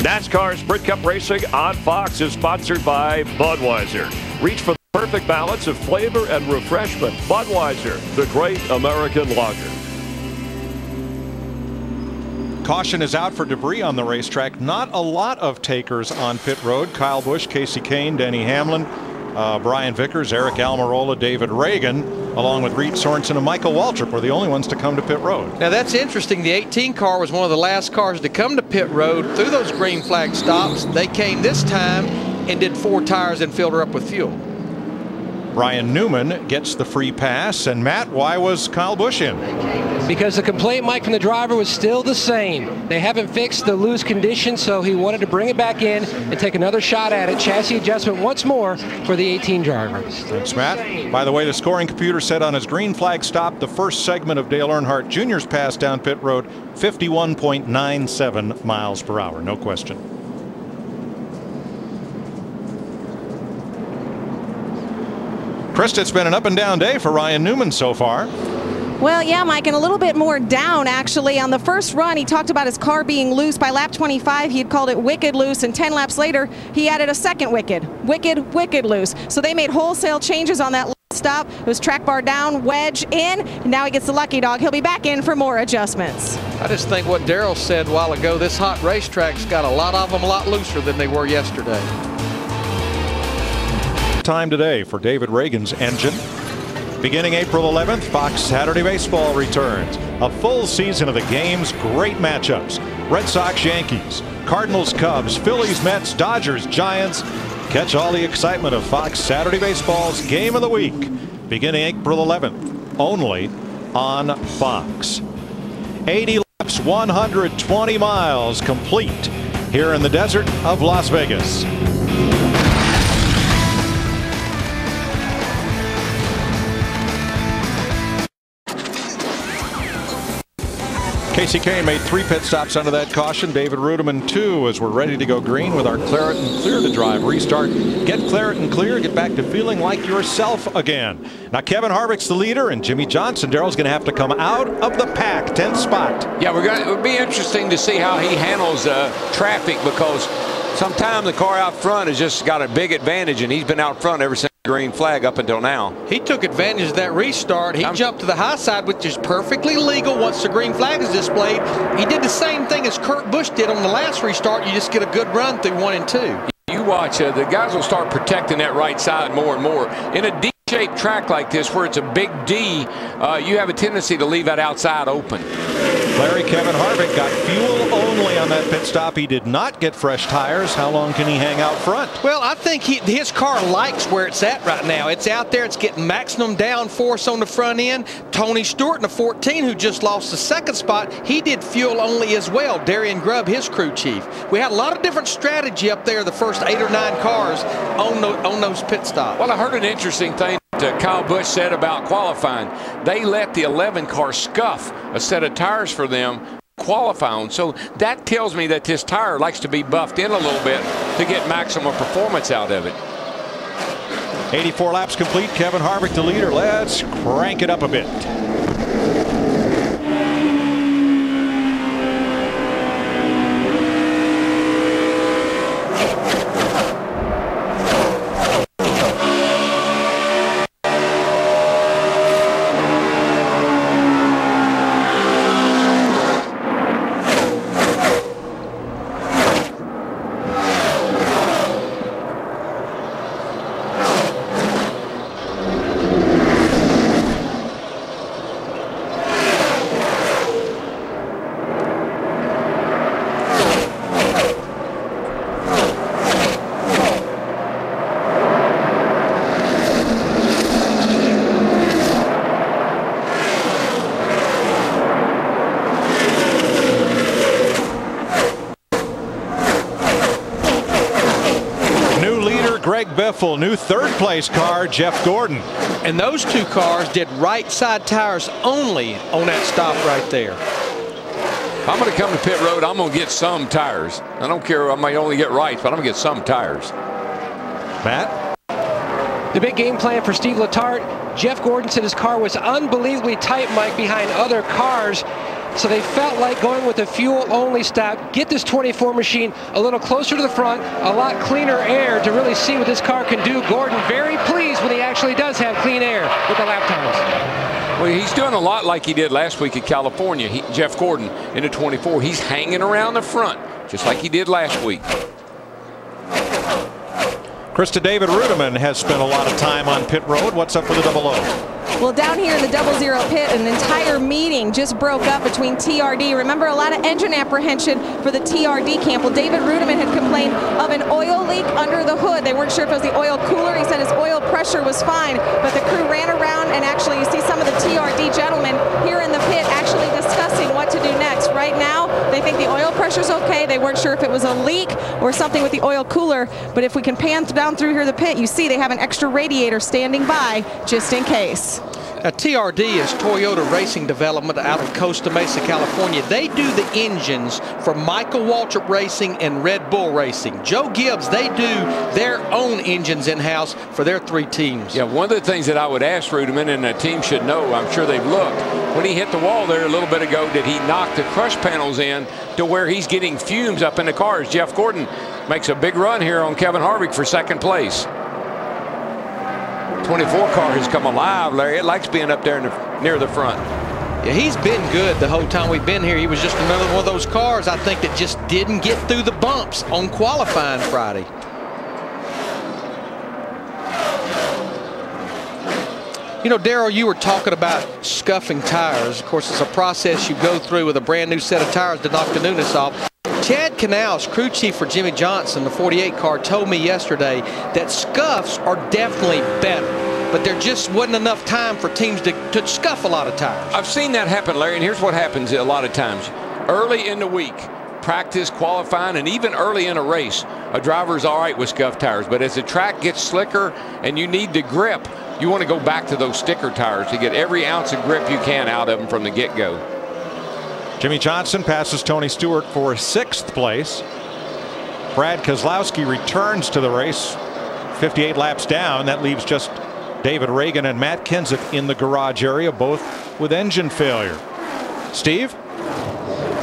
NASCAR Sprint Cup Racing on Fox is sponsored by Budweiser. Reach for the perfect balance of flavor and refreshment. Budweiser, the great American lager. Caution is out for debris on the racetrack. Not a lot of takers on pit road. Kyle Busch, Casey Kane, Denny Hamlin, Brian Vickers, Eric Almirola, David Reagan, along with Reed Sorensen and Michael Waltrip were the only ones to come to pit road. Now that's interesting. The 18 car was one of the last cars to come to pit road through those green flag stops. They came this time and did 4 tires and filled her up with fuel. Brian Newman gets the free pass. And Matt, why was Kyle Busch in? Because the complaint, Mike, from the driver was still the same. They haven't fixed the loose condition, so he wanted to bring it back in and take another shot at it. Chassis adjustment once more for the 18 driver. Thanks, Matt. By the way, the scoring computer said on his green flag stop, the first segment of Dale Earnhardt Jr.'s pass down pit road, 51.97 miles per hour. No question. Krista, it's been an up and down day for Ryan Newman so far. Well, yeah, Mike, and a little bit more down, actually. On the first run, he talked about his car being loose. By lap 25, he had called it wicked loose, and 10 laps later, he added a second wicked loose. So they made wholesale changes on that last stop. It was track bar down, wedge in, and now he gets the lucky dog. He'll be back in for more adjustments. I just think what Darrell said a while ago, this hot racetrack's got a lot of them a lot looser than they were yesterday. Time today for David Reagan's engine. Beginning April 11th, Fox Saturday Baseball returns. A full season of the game's great matchups. Red Sox, Yankees, Cardinals, Cubs, Phillies, Mets, Dodgers, Giants. Catch all the excitement of Fox Saturday Baseball's Game of the Week. Beginning April 11th, only on Fox. 80 laps, 120 miles complete here in the desert of Las Vegas. Casey Kane made 3 pit stops under that caution. David Rudiman 2 as we're ready to go green with our Claret and Clear to drive. Restart. Get Claret and Clear. Get back to feeling like yourself again. Now Kevin Harvick's the leader, and Jimmy Johnson, Darrell's going to have to come out of the pack, 10th spot. Yeah, it would be interesting to see how he handles traffic, because sometimes the car out front has just got a big advantage, and he's been out front ever since green flag up until now. He took advantage of that restart. He jumped to the high side, which is perfectly legal once the green flag is displayed. He did the same thing as Kurt Busch did on the last restart. You just get a good run through 1 and 2. You watch, the guys will start protecting that right side more and more. In a D-shaped track like this, where it's a big D, you have a tendency to leave that outside open. Larry, Kevin Harvick got fuel only on that pit stop. He did not get fresh tires. How long can he hang out front? Well, I think his car likes where it's at right now. It's out there. It's getting maximum downforce on the front end. Tony Stewart in the 14, who just lost the 2nd spot, he did fuel only as well. Darian Grubb, his crew chief. We had a lot of different strategy up there the first 8 or 9 cars on those pit stops. Well, I heard an interesting thing that Kyle Busch said about qualifying. They let the 11 car scuff a set of tires for them qualify on. So that tells me that this tire likes to be buffed in a little bit to get maximum performance out of it. 84 laps complete. Kevin Harvick the leader. Let's crank it up a bit. Biffle, new 3rd place car, Jeff Gordon. And those 2 cars did right side tires only on that stop right there. If I'm going to come to pit road, I'm going to get some tires. I don't care, I might only get rights, but I'm going to get some tires. Matt? The big game plan for Steve Letarte. Jeff Gordon said his car was unbelievably tight, Mike, behind other cars. So they felt like going with a fuel-only stop, get this 24 machine a little closer to the front, a lot cleaner air to really see what this car can do. Gordon very pleased when he actually does have clean air with the lap times. Well, he's doing a lot like he did last week at California. Jeff Gordon in the 24. He's hanging around the front just like he did last week. Krista, David Rudiman has spent a lot of time on pit road. What's up for the 00? Well, down here in the 00 pit, an entire meeting just broke up between TRD. Remember, a lot of engine apprehension for the TRD camp. Well, David Rudiman had complained of an oil leak under the hood. They weren't sure if it was the oil cooler. He said his oil pressure was fine, but the crew ran around, and actually you see some of the TRD gentlemen here in the pit actually discussing what to do next. Right now, they think the oil pressure's okay. They weren't sure if it was a leak or something with the oil cooler, but if we can pan down through here the pit, you see they have an extra radiator standing by just in case. Now, TRD is Toyota Racing Development out of Costa Mesa, California. They do the engines for Michael Waltrip Racing and Red Bull Racing. Joe Gibbs, they do their own engines in-house for their 3 teams. Yeah, one of the things that I would ask Rudiman, and the team should know, I'm sure they've looked, when he hit the wall there a little bit ago, did he knock the crush panels in to where he's getting fumes up in the cars? Jeff Gordon makes a big run here on Kevin Harvick for 2nd place. 24 car has come alive, Larry. It likes being up there near the front. Yeah, he's been good the whole time we've been here. He was just another one of those cars, I think, that just didn't get through the bumps on qualifying Friday. You know, Darrell, you were talking about scuffing tires. Of course, it's a process you go through with a brand new set of tires to knock the newness off. Chad Canals, crew chief for Jimmy Johnson, the 48 car, told me yesterday that scuffs are definitely better, but there just wasn't enough time for teams to scuff a lot of tires. I've seen that happen, Larry, and here's what happens a lot of times. Early in the week, practice, qualifying, and even early in a race, a driver's all right with scuffed tires, but as the track gets slicker and you need the grip, you want to go back to those sticker tires to get every ounce of grip you can out of them from the get-go. Jimmy Johnson passes Tony Stewart for 6th place. Brad Keselowski returns to the race 58 laps down. That leaves just David Reagan and Matt Kenseth in the garage area, both with engine failure. Steve?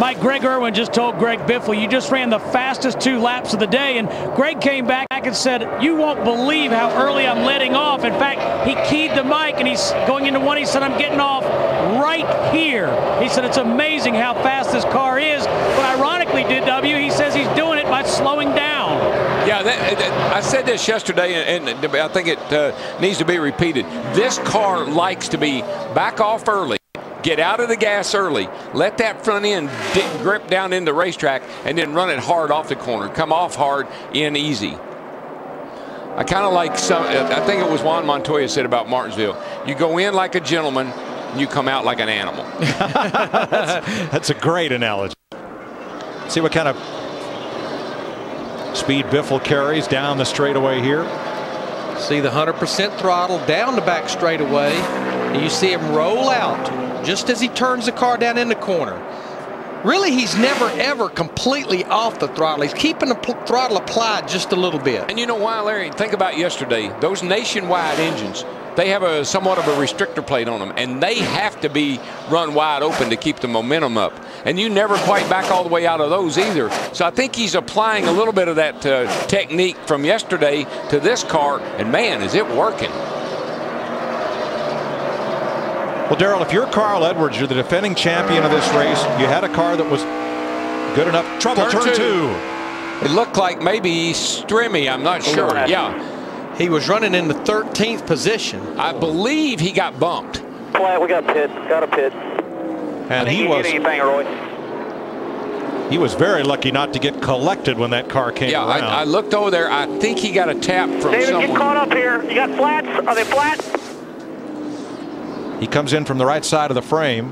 Mike, Greg Irwin just told Greg Biffle, you just ran the fastest 2 laps of the day, and Greg came back and said, you won't believe how early I'm letting off. In fact, he keyed the mic and he's going into 1. He said, I'm getting off right here. He said, it's amazing how fast this car is. But ironically, he says he's doing it by slowing down. Yeah, I said this yesterday, and I think it needs to be repeated. This car likes to be back off early. Get out of the gas early, let that front end grip down in the racetrack, and then run it hard off the corner. Come off hard, in easy. I kind of like I think it was Juan Montoya said about Martinsville. You go in like a gentleman, and you come out like an animal. That's a great analogy. See what kind of speed Biffle carries down the straightaway here. See the 100% throttle down the back straightaway, and you see him roll out just as he turns the car down in the corner. Really, he's never, ever completely off the throttle. He's keeping the throttle applied just a little bit. And you know why, Larry? Think about yesterday. Those nationwide engines, they have somewhat of a restrictor plate on them, and they have to be run wide open to keep the momentum up. And you never quite back all the way out of those either. So I think he's applying a little bit of that technique from yesterday to this car, and man, is it working. Well, Darrell, if you're Carl Edwards, you're the defending champion of this race. You had a car that was good enough. Trouble, turn two. It looked like maybe Strimmy. I'm not sure. Yeah. He was running in the 13th position. I believe he got bumped. Quiet, we got a pit. Got a pit. And he was. Anything, Roy. He was very lucky not to get collected when that car came around. I looked over there. I think he got a tap from David, someone. get caught up here. You got flats? Are they flat? He comes in from the right side of the frame.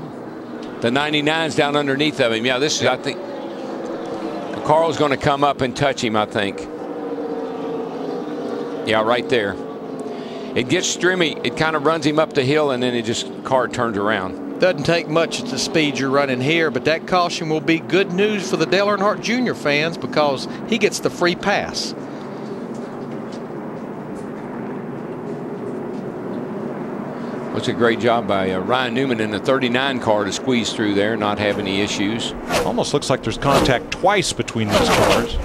The 99's down underneath of him. Yeah, this is, I think, Carl's going to come up and touch him, I think. Yeah, right there. It gets Strimmy. It kind of runs him up the hill, and then car turns around. Doesn't take much at the speed you're running here, but that caution will be good news for the Dale Earnhardt Jr. fans because he gets the free pass. Was a great job by Ryan Newman in the 39 car to squeeze through there, not have any issues. Almost looks like there's contact twice between these cars.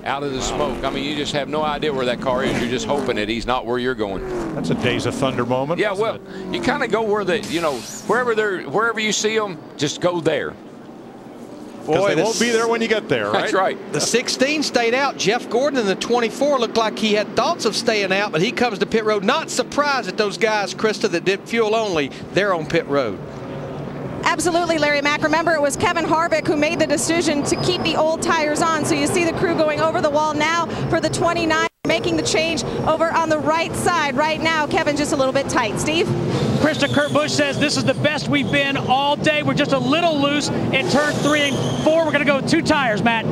Out of the smoke. I mean, you just have no idea where that car is. You're just hoping that he's not where you're going. That's a Days of Thunder moment. Yeah, well, you kind of go where wherever you see them, just go there. Boy, they won't be there when you get there, right? That's right. The 16 stayed out. Jeff Gordon in the 24 looked like he had thoughts of staying out, but he comes to pit road. Not surprised at those guys, Krista, that did fuel only. They're on pit road. Absolutely, Larry Mack. Remember, it was Kevin Harvick who made the decision to keep the old tires on. So you see the crew going over the wall now for the 29, making the change over on the right side. Right now, Kevin just a little bit tight. Steve? Krista, Kurt Busch says this is the best we've been all day. We're just a little loose in turn 3 and 4. We're going to go with 2 tires, Matt.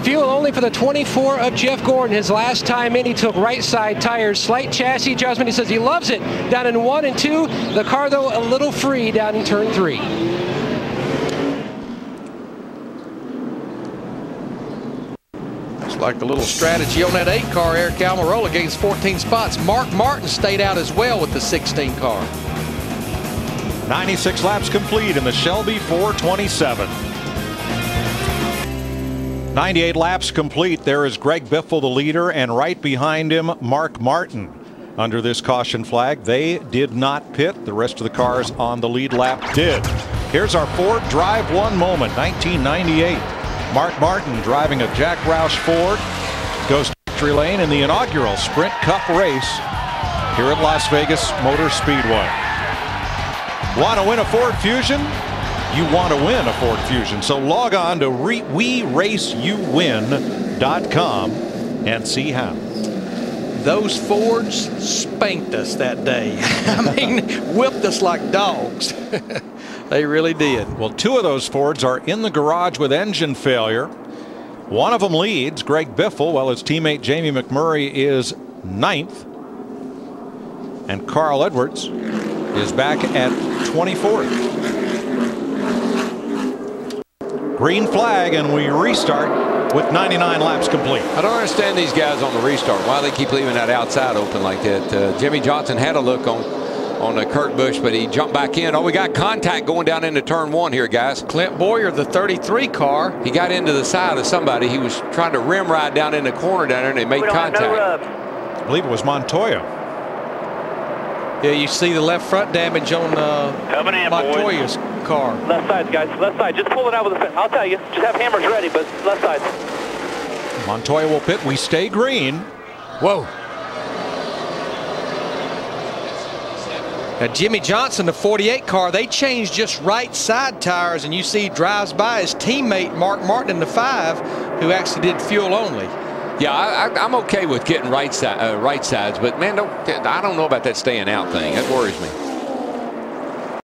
Fuel only for the 24 of Jeff Gordon. His last time in, he took right side tires, slight chassis adjustment. He says he loves it down in 1 and 2. The car, though, a little free down in turn 3. It's like a little strategy on that 8 car. Eric Almirola gains 14 spots. Mark Martin stayed out as well with the 16 car. 96 laps complete in the Shelby 427. 98 laps complete. There is Greg Biffle, the leader, and right behind him, Mark Martin. Under this caution flag, they did not pit. The rest of the cars on the lead lap did. Here's our Ford Drive 1 moment, 1998. Mark Martin driving a Jack Roush Ford goes to victory lane in the inaugural Sprint Cup race here at Las Vegas Motor Speedway. Want to win a Ford Fusion? You want to win a Ford Fusion. So log on to WeRaceYouWin.com and see how. Those Fords spanked us that day. I mean, whipped us like dogs. They really did. Well, 2 of those Fords are in the garage with engine failure. One of them leads, Greg Biffle, while his teammate Jamie McMurray is 9th. And Carl Edwards is back at 24th. Green flag, and we restart with 99 laps complete. I don't understand these guys on the restart. Why they keep leaving that outside open like that. Jimmy Johnson had a look on Kurt Busch, but he jumped back in. Oh, we got contact going down into turn 1 here, guys. Clint Boyer, the 33 car. He got into the side of somebody. He was trying to rim ride down in the corner down there, and they made contact. I believe it was Montoya. Yeah, you see the left front damage on Montoya's car. Left side, guys. Left side. Just pull it out with the fence. I'll tell you. Just have hammers ready, but left side. Montoya will pit. We stay green. Whoa. Now, Jimmy Johnson, the 48 car, they changed just right side tires, and you see he drives by his teammate Mark Martin in the 5, who actually did fuel only. Yeah, I'm okay with getting right sides, but man, I don't know about that staying out thing. That worries me.